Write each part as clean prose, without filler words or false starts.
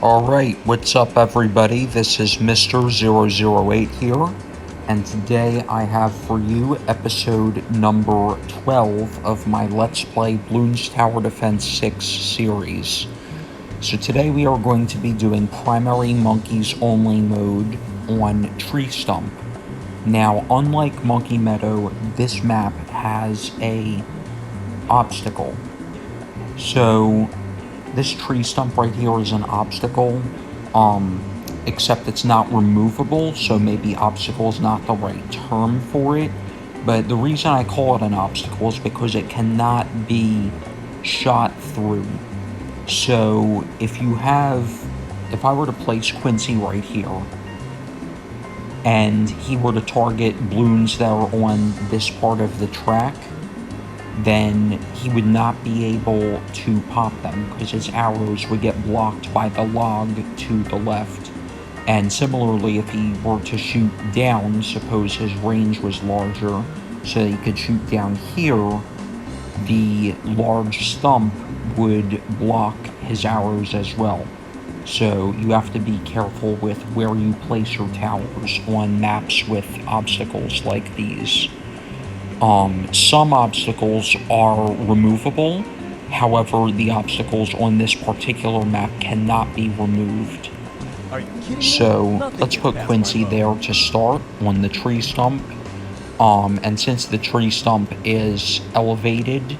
Alright, what's up everybody? This is Mr. 008 here, and today I have for you episode number 12 of my Let's Play Bloons Tower Defense 6 series. So today we are going to be doing primary monkeys only mode on Tree Stump. Now, unlike Monkey Meadow, this map has a obstacle. So this tree stump right here is an obstacle, except it's not removable, so maybe obstacle is not the right term for it. But the reason I call it an obstacle is because it cannot be shot through. So if I were to place Quincy right here, and he were to target balloons that are on this part of the track, then he would not be able to pop them because his arrows would get blocked by the log to the left. And similarly, if he were to shoot down, suppose his range was larger, so he could shoot down here, the large stump would block his arrows as well. So you have to be careful with where you place your towers on maps with obstacles like these. Some obstacles are removable, however, the obstacles on this particular map cannot be removed. So let's put Quincy there to start on the tree stump. And since the tree stump is elevated,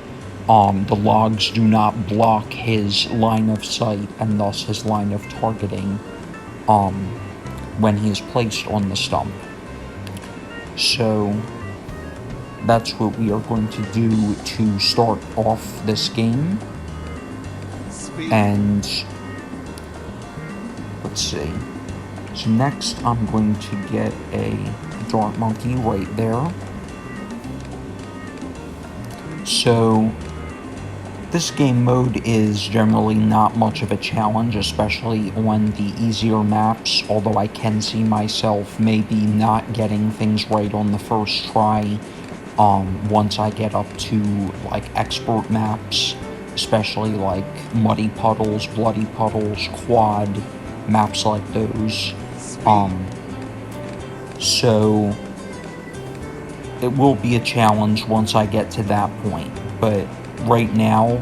the logs do not block his line of sight and thus his line of targeting when he is placed on the stump. So that's what we are going to do to start off this game. And let's see. So next I'm going to get a dart monkey right there. So this game mode is generally not much of a challenge, especially on the easier maps, although I can see myself maybe not getting things right on the first try. Once I get up to, like, expert maps, especially, like, muddy puddles, bloody puddles, quad, maps like those. So, it will be a challenge once I get to that point, but right now,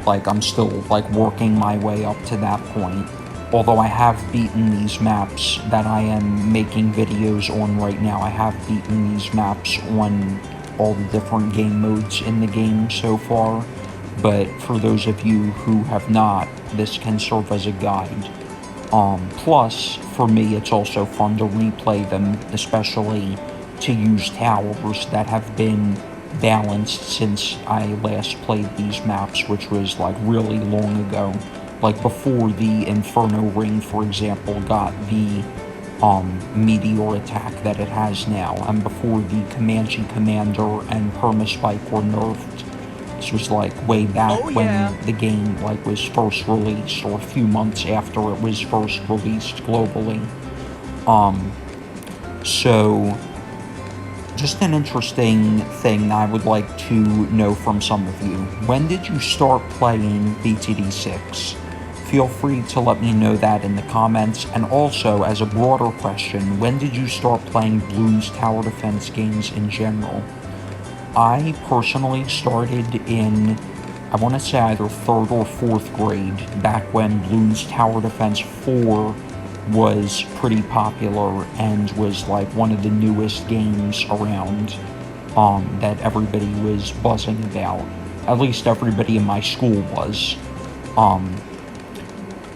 like, I'm still, like, working my way up to that point. Although I have beaten these maps that I am making videos on right now, I have beaten these maps on all the different game modes in the game so far. But for those of you who have not, this can serve as a guide. Plus, for me, it's also fun to replay them, especially to use towers that have been balanced since I last played these maps, which was, like, really long ago. Like, before the Inferno Ring, for example, got the meteor attack that it has now, and before the Comanche Commander and Permaspike were nerfed. This was, like, way back when the game, like, was first released, or a few months after it was first released globally. So just an interesting thing I would like to know from some of you. When did you start playing BTD6? Feel free to let me know that in the comments, and also, as a broader question, when did you start playing Bloons Tower Defense games in general? I personally started in, I want to say either 3rd or 4th grade, back when Bloons Tower Defense 4 was pretty popular and was, like, one of the newest games around that everybody was buzzing about. At least everybody in my school was.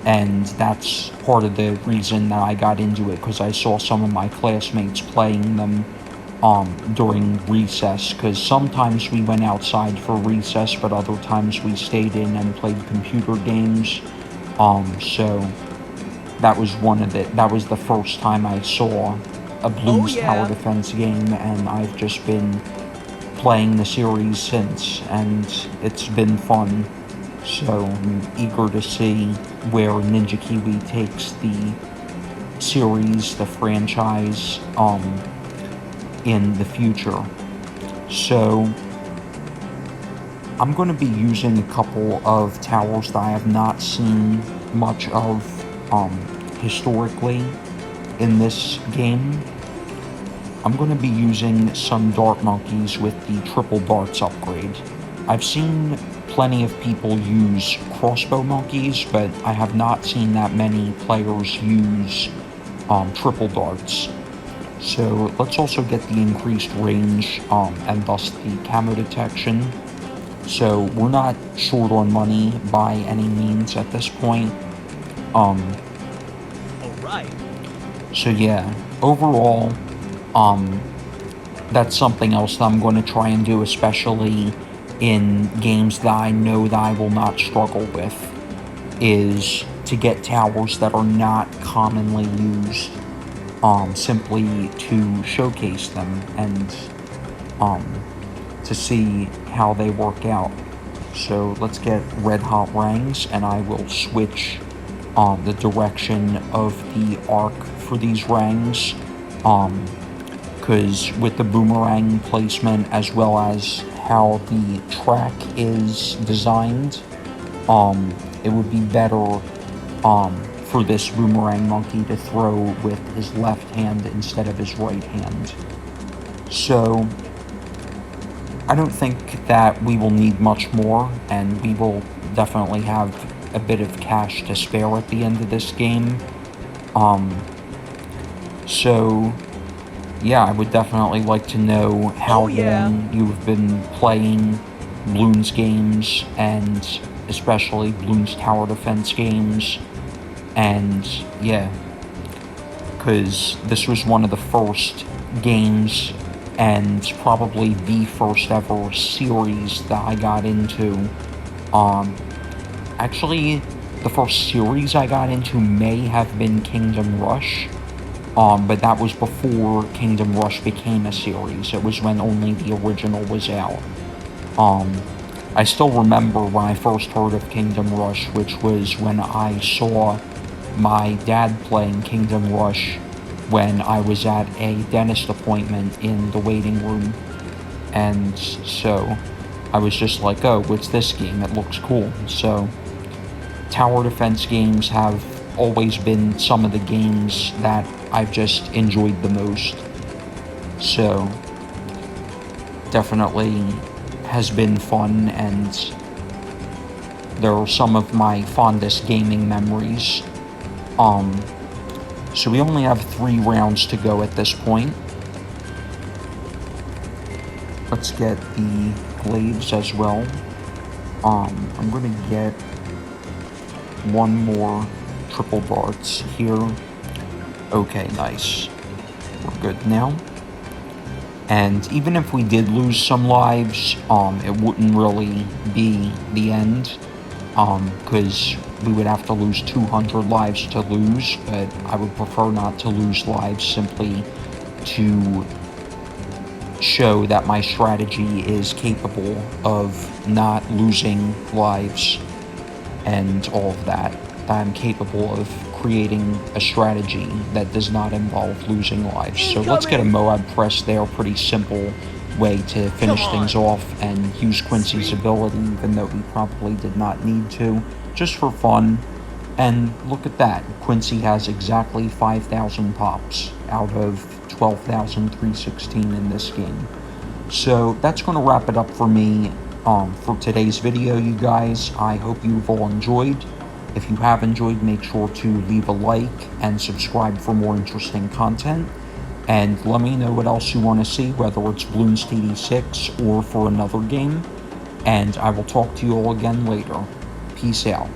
And that's part of the reason that I got into it, because I saw some of my classmates playing them during recess, because sometimes we went outside for recess, but other times we stayed in and played computer games. So that was the first time I saw a Bloons Tower Defense game, and I've just been playing the series since, and it's been fun. So I'm eager to see where Ninja Kiwi takes the series, the franchise, in the future. So I'm going to be using a couple of towers that I have not seen much of historically in this game. I'm going to be using some dart monkeys with the triple darts upgrade. I've seen plenty of people use crossbow monkeys, but I have not seen that many players use triple darts. So let's also get the increased range and thus the camo detection. So we're not short on money by any means at this point. Alright. So yeah, overall, that's something else that I'm going to try and do, especially in games that I know that I will not struggle with, is to get towers that are not commonly used, simply to showcase them and to see how they work out. So let's get red hot rangs, and I will switch the direction of the arc for these rangs, because with the boomerang placement as well as how the track is designed, it would be better for this boomerang monkey to throw with his left hand instead of his right hand. So I don't think that we will need much more, and we will definitely have a bit of cash to spare at the end of this game. So yeah, I would definitely like to know how long you've been playing Bloons games, and especially Bloons Tower Defense games. And yeah, because this was one of the first games and probably the first ever series that I got into. Actually, the first series I got into may have been Kingdom Rush, but that was before Kingdom Rush became a series. It was when only the original was out. I still remember when I first heard of Kingdom Rush, which was when I saw my dad playing Kingdom Rush when I was at a dentist appointment in the waiting room. And so I was just like, oh, what's this game? It looks cool. So tower defense games have always been some of the games that I've just enjoyed the most. So definitely has been fun, and there are some of my fondest gaming memories. So we only have 3 rounds to go at this point. Let's get the glaives as well. I'm gonna get one more triple darts here. Okay, nice. We're good now. And even if we did lose some lives, it wouldn't really be the end, because we would have to lose 200 lives to lose, but I would prefer not to lose lives, simply to show that my strategy is capable of not losing lives and all of that. I'm capable of creating a strategy that does not involve losing lives. So let's get a Moab press there. Pretty simple way to finish things off and use Quincy's ability, even though we probably did not need to, just for fun. And look at that, Quincy has exactly 5,000 pops out of 12,316 in this game. So that's going to wrap it up for me for today's video, you guys. I hope you've all enjoyed. If you have enjoyed, make sure to leave a like and subscribe for more interesting content. And let me know what else you want to see, whether it's Bloons TD6 or for another game. And I will talk to you all again later. Peace out.